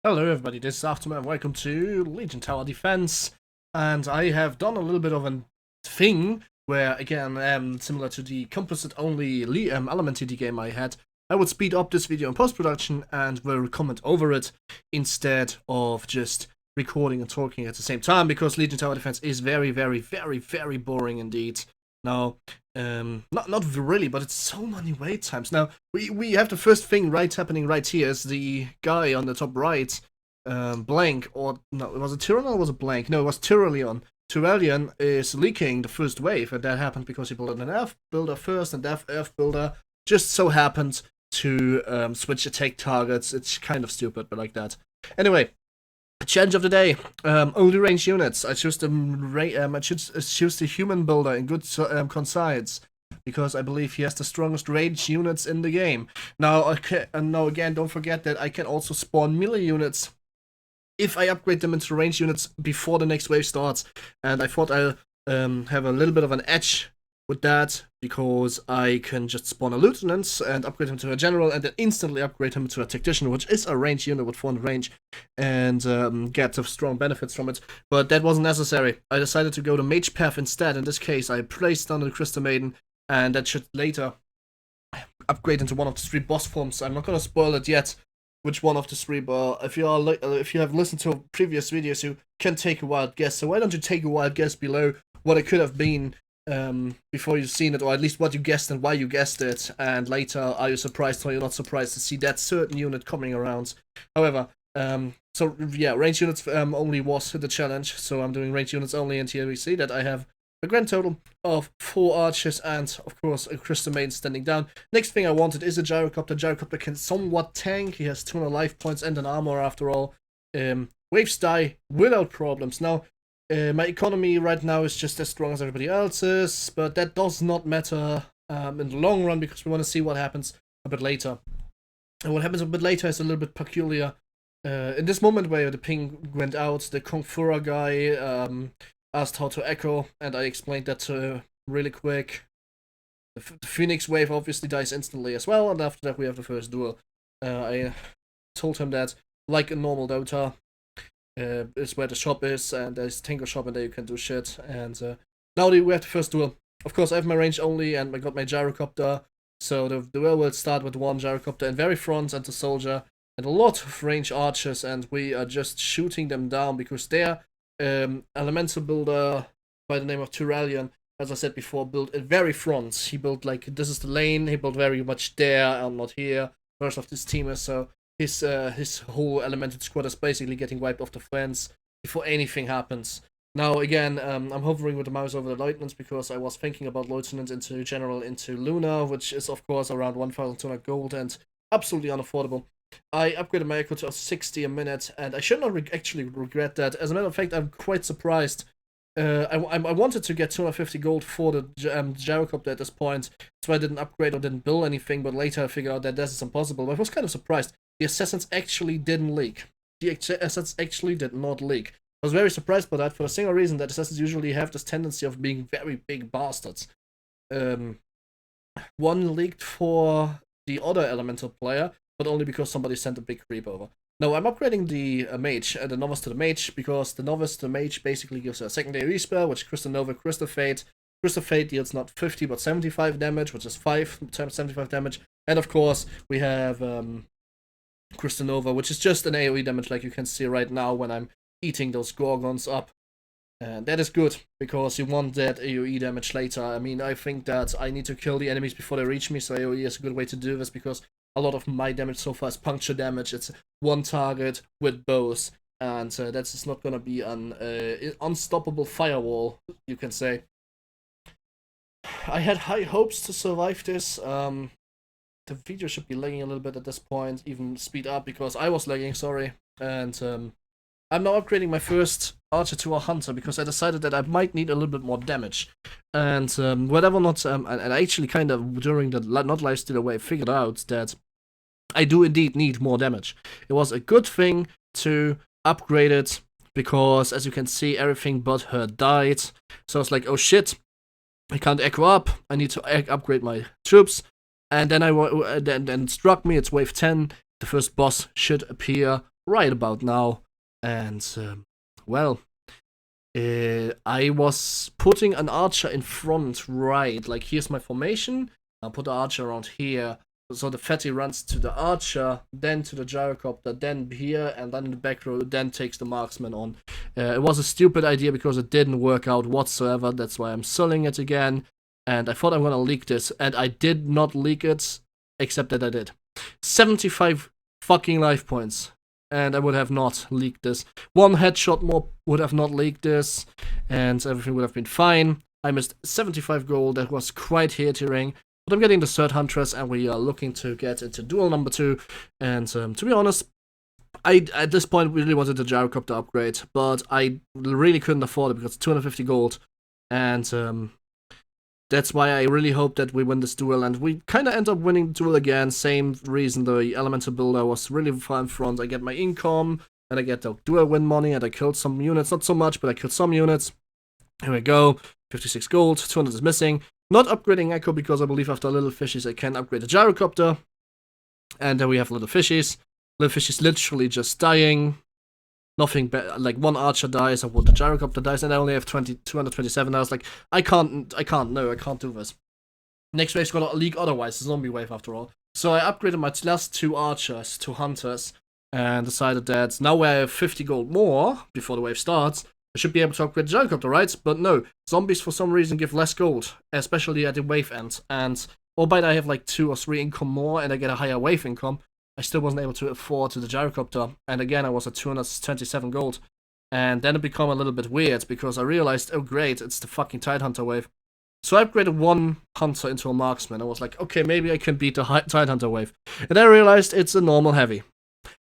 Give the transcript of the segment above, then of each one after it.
Hello everybody, this is Aftermath, welcome to Legion Tower Defense, and I have done a little bit of a thing where, again, similar to the composite-only element TD game I had, I would speed up this video in post-production and will comment over it instead of just recording and talking at the same time, because Legion Tower Defense is very, very, very, very boring indeed. Now, not really, but it's so many wait times. Now, we have the first thing happening right here is the guy on the top right, blank, or no, was it Tyrann or was it blank? No, it was Tyrellion. Tyrellion is leaking the first wave, and that happened because he built an Earth builder first, and that Earth builder just so happened to switch attack targets. It's kind of stupid, but like that. Anyway, challenge of the day: only range units. I choose the human builder in good conscience, because I believe he has the strongest range units in the game. Now, again, don't forget that I can also spawn melee units if I upgrade them into range units before the next wave starts. And I thought I'll have a little bit of an edge with that, because I can just spawn a lieutenant and upgrade him to a general, and then instantly upgrade him to a tactician, which is a range unit with 400 range, and get the strong benefits from it. But that wasn't necessary. I decided to go the mage path instead. In this case, I placed down the Crystal Maiden, and that should later upgrade into one of the 3 boss forms. I'm not gonna spoil it yet, which one of the 3, but if you have listened to previous videos, you can take a wild guess. So why don't you take a wild guess below what it could have been before you've seen it, or at least what you guessed and why you guessed it, and later are you surprised or you're not surprised to see that certain unit coming around. However, so yeah, range units only was the challenge, so I'm doing range units only, and here we see that I have a grand total of 4 archers and, of course, a Crystal Maiden standing down. Next thing I wanted is a gyrocopter. Gyrocopter can somewhat tank. He has 200 life points and an armor after all. Waves die without problems. Now, my economy right now is just as strong as everybody else's, but that does not matter in the long run, because we want to see what happens a bit later. And what happens a bit later is a little bit peculiar. In this moment where the ping went out, the Kung Fura guy asked how to echo, and I explained that really quick. The Phoenix wave obviously dies instantly as well, and after that we have the first duel. I told him that, like a normal Dota, is where the shop is, and there's a Tinker shop, and there you can do shit. And now we have the first duel. Of course, I have my range only, and I got my gyrocopter, so the duel will start with 1 gyrocopter in very front and the soldier, and a lot of range archers, and we are just shooting them down because they're elemental builder by the name of Tyrellion, as I said before, built at very front. He built like, this is the lane, he built very much there, I'm not here, first of this team is, so his whole elemental squad is basically getting wiped off the fence before anything happens. Now again, I'm hovering with the mouse over the lieutenants, because I was thinking about lieutenant into general into Luna, which is of course around 1,200 gold and absolutely unaffordable. I upgraded my echo to 60 a minute, and I should not actually regret that. As a matter of fact, I'm quite surprised. I wanted to get 250 gold for the gyrocopter at this point, so I didn't upgrade or didn't build anything, but later I figured out that this is impossible. But I was kind of surprised. The assassins actually didn't leak. The assassins actually did not leak. I was very surprised by that, for the single reason that assassins usually have this tendency of being very big bastards. One leaked for the other elemental player, but only because somebody sent a big creep over. Now, I'm upgrading the mage, the novice to the mage, because the novice to the mage basically gives a secondary spell, which is Crystal Nova, Crystal Fate. Crystal Fate deals not 50 but 75 damage, which is 5 times 75 damage. And of course, we have Crystal Nova, which is just an AoE damage, like you can see right now when I'm eating those Gorgons up. And that is good, because you want that AoE damage later. I mean, I think that I need to kill the enemies before they reach me, so AoE is a good way to do this, because a lot of my damage so far is puncture damage. It's 1 target with bows, and that's not gonna be an unstoppable firewall, you can say. I had high hopes to survive this. The video should be lagging a little bit at this point, even speed up, because I was lagging, sorry. And I'm now upgrading my first archer to a hunter, because I decided that I might need a little bit more damage. And whatever not, and I actually kind of, during the not lifesteal away, figured out that I do indeed need more damage. It was a good thing to upgrade it, because as you can see, everything but her died. So I was like, oh shit, I can't echo up, I need to upgrade my troops. And then then struck me, it's wave 10, the first boss should appear right about now. And, well, I was putting an archer in front, right? Like, here's my formation. I'll put the archer around here. So the fatty runs to the archer, then to the gyrocopter, then here, and then in the back row, then takes the marksman on. It was a stupid idea because it didn't work out whatsoever. That's why I'm selling it again. And I thought I'm gonna leak this, and I did not leak it, except that I did. 75 fucking life points. And I would have not leaked this. One headshot more would have not leaked this, and everything would have been fine. I missed 75 gold. That was quite hitting. But I'm getting the third Huntress, and we are looking to get into duel number 2. And to be honest, I at this point really wanted the gyrocopter upgrade, but I really couldn't afford it because it's 250 gold. And that's why I really hope that we win this duel, and we kind of end up winning the duel again. Same reason the elemental builder was really far in front. I get my income, and I get the duel win money, and I killed some units. Not so much, but I killed some units. Here we go. 56 gold, 200 is missing. Not upgrading Echo because I believe after Little Fishies I can upgrade the gyrocopter. And then we have Little Fishies. Little Fishies literally just dying. Nothing better. Like, one archer dies, and the gyrocopter dies, and I only have 227. I was like, I can't do this. Next wave's gonna leak otherwise, it's a zombie wave after all. So I upgraded my last 2 archers to hunters, and decided that now I have 50 gold more before the wave starts. I should be able to upgrade the gyrocopter, right? But no, zombies for some reason give less gold, especially at the wave end. And albeit I have like 2 or 3 income more, and I get a higher wave income, I still wasn't able to afford the gyrocopter. And again, I was at 227 gold. And then it became a little bit weird because I realized, oh great, it's the fucking Tidehunter wave. So I upgraded one hunter into a marksman. I was like, okay, maybe I can beat the Tidehunter wave. And I realized it's a normal heavy.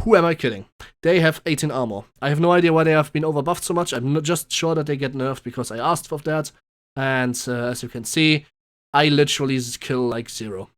Who am I kidding? They have 18 armor. I have no idea why they have been overbuffed so much. I'm just sure that they get nerfed because I asked for that. And as you can see, I literally kill like 0.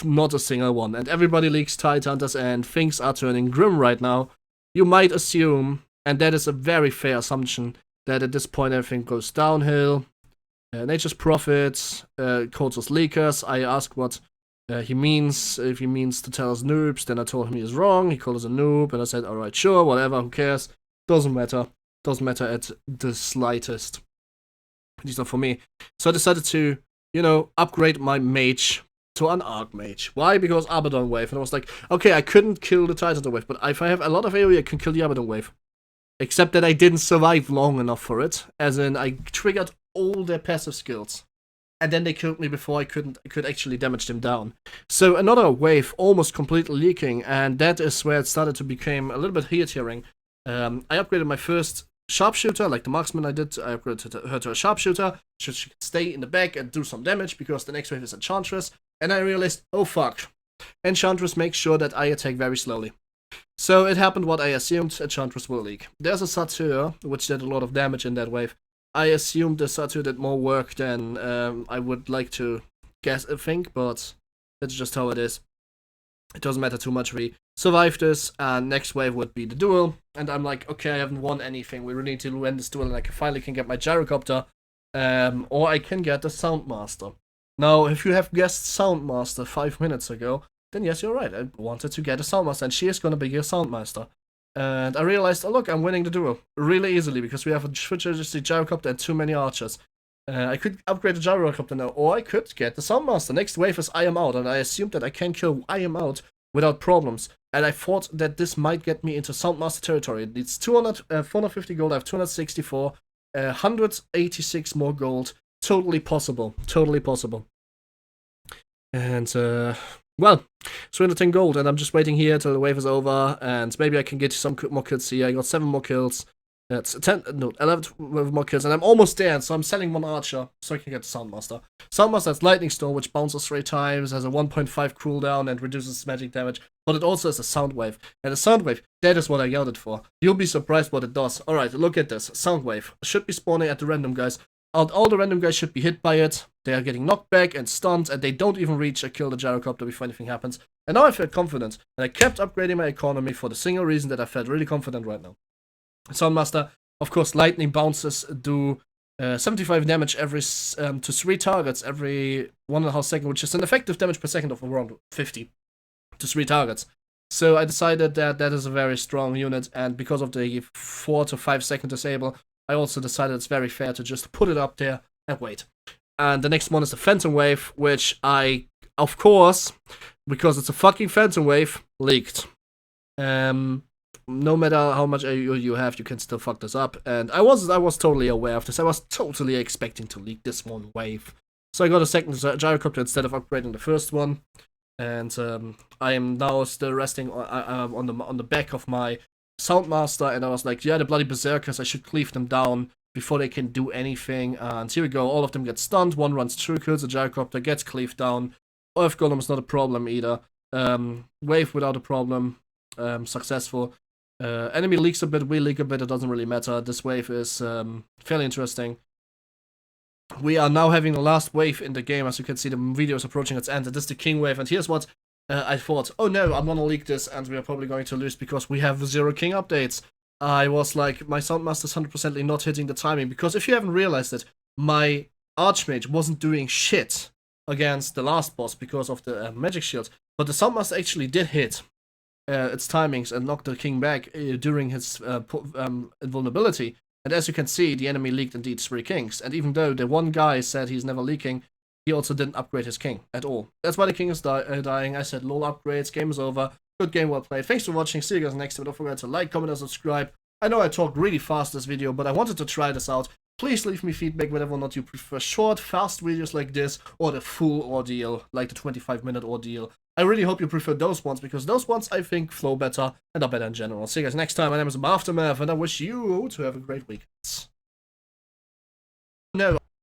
Not a single one. And everybody leaks Tidehunters, and things are turning grim right now. You might assume, and that is a very fair assumption, that at this point everything goes downhill. Nature's Prophets, calls us leakers. I asked what he means. If he means to tell us noobs, then I told him he is wrong. He called us a noob, and I said, alright, sure, whatever, who cares? Doesn't matter. Doesn't matter at the slightest. At least not for me. So I decided to, upgrade my mage to an Archmage. Why? Because Abaddon wave. And I was like, okay, I couldn't kill the Titan wave, but if I have a lot of area, I can kill the Abaddon wave. Except that I didn't survive long enough for it. As in, I triggered all their passive skills. And then they killed me before I could actually damage them down. So another wave almost completely leaking, and that is where it started to become a little bit hearing. I upgraded my first sharpshooter, like the marksman I did. I upgraded her to a sharpshooter, so she could stay in the back and do some damage, because the next wave is Enchantress. And I realized, oh fuck, Enchantress makes sure that I attack very slowly. So it happened what I assumed, Enchantress will leak. There's a Satyr, which did a lot of damage in that wave. I assumed the Satyr did more work than I would like to think, but that's just how it is. It doesn't matter too much. We survived this, and next wave would be the duel. And I'm like, okay, I haven't won anything. We really need to win this duel, and I finally can get my gyrocopter, or I can get the Soundmaster. Now, if you have guessed Soundmaster 5 minutes ago, then yes, you're right. I wanted to get a Soundmaster, and she is going to be your Soundmaster. And I realized, oh look, I'm winning the duel really easily, because we have a futuristic gyrocopter and too many archers. I could upgrade the gyrocopter now, or I could get the Soundmaster. Next wave is I Am Out, and I assumed that I can kill I Am Out without problems. And I thought that this might get me into Soundmaster territory. It needs 450 gold, I have 264, 186 more gold. Totally possible. Totally possible. And, well, 310 gold, and I'm just waiting here till the wave is over, and maybe I can get some more kills here. I got 7 more kills. That's 11 more kills, and I'm almost there, so I'm selling one archer, so I can get the Soundmaster. Soundmaster has Lightning Storm, which bounces 3 times, has a 1.5 cooldown, and reduces magic damage, but it also has a Sound Wave. And a Sound Wave, that is what I got it for. You'll be surprised what it does. Alright, look at this. Sound Wave. Should be spawning at the random guys. All the random guys should be hit by it. They are getting knocked back and stunned, and they don't even reach or kill the gyrocopter before anything happens. And now I felt confident, and I kept upgrading my economy for the single reason that I felt really confident right now. Soundmaster, of course, lightning bounces do 75 damage every to 3 targets every 1.5 seconds, which is an effective damage per second of around 50 to 3 targets. So I decided that that is a very strong unit, and because of the 4 to 5 second disable, I also decided it's very fair to just put it up there and wait. And the next one is the Phantom Wave, which I, of course, because it's a fucking Phantom Wave, leaked. No matter how much AU you have, you can still fuck this up. And I was totally aware of this. I was totally expecting to leak this one wave. So I got a second gyrocopter instead of upgrading the first one. And I am now still resting on the back of my Soundmaster, and I was like, yeah, the bloody berserkers, I should cleave them down before they can do anything. And here we go, all of them get stunned, one runs through, kills a gyrocopter, gets cleaved down. Earth Golem is not a problem either. Wave without a problem, successful. Enemy leaks a bit, we leak a bit, it doesn't really matter. This wave is fairly interesting. We are now having the last wave in the game. As you can see, the video is approaching its end. It is the King wave, and here's what I thought. Oh no, I'm gonna leak this, and we are probably going to lose because we have 0 King updates. I was like, my Soundmaster's 100% not hitting the timing, because if you haven't realized it, my Archmage wasn't doing shit against the last boss because of the magic shield, but the Soundmaster actually did hit its timings and knocked the King back during his invulnerability. And as you can see, the enemy leaked indeed 3 kings, and even though the one guy said he's never leaking, he also didn't upgrade his king at all. That's why the king is dying. I said, lol, upgrades, game is over. Good game, well played. Thanks for watching, see you guys next time. Don't forget to like, comment, and subscribe. I know I talked really fast this video, but I wanted to try this out. Please leave me feedback whether or not you prefer short, fast videos like this, or the full ordeal, like the 25-minute ordeal. I really hope you prefer those ones, because those ones, I think, flow better and are better in general. See you guys next time. My name is Aftermath, and I wish you to have a great week. No.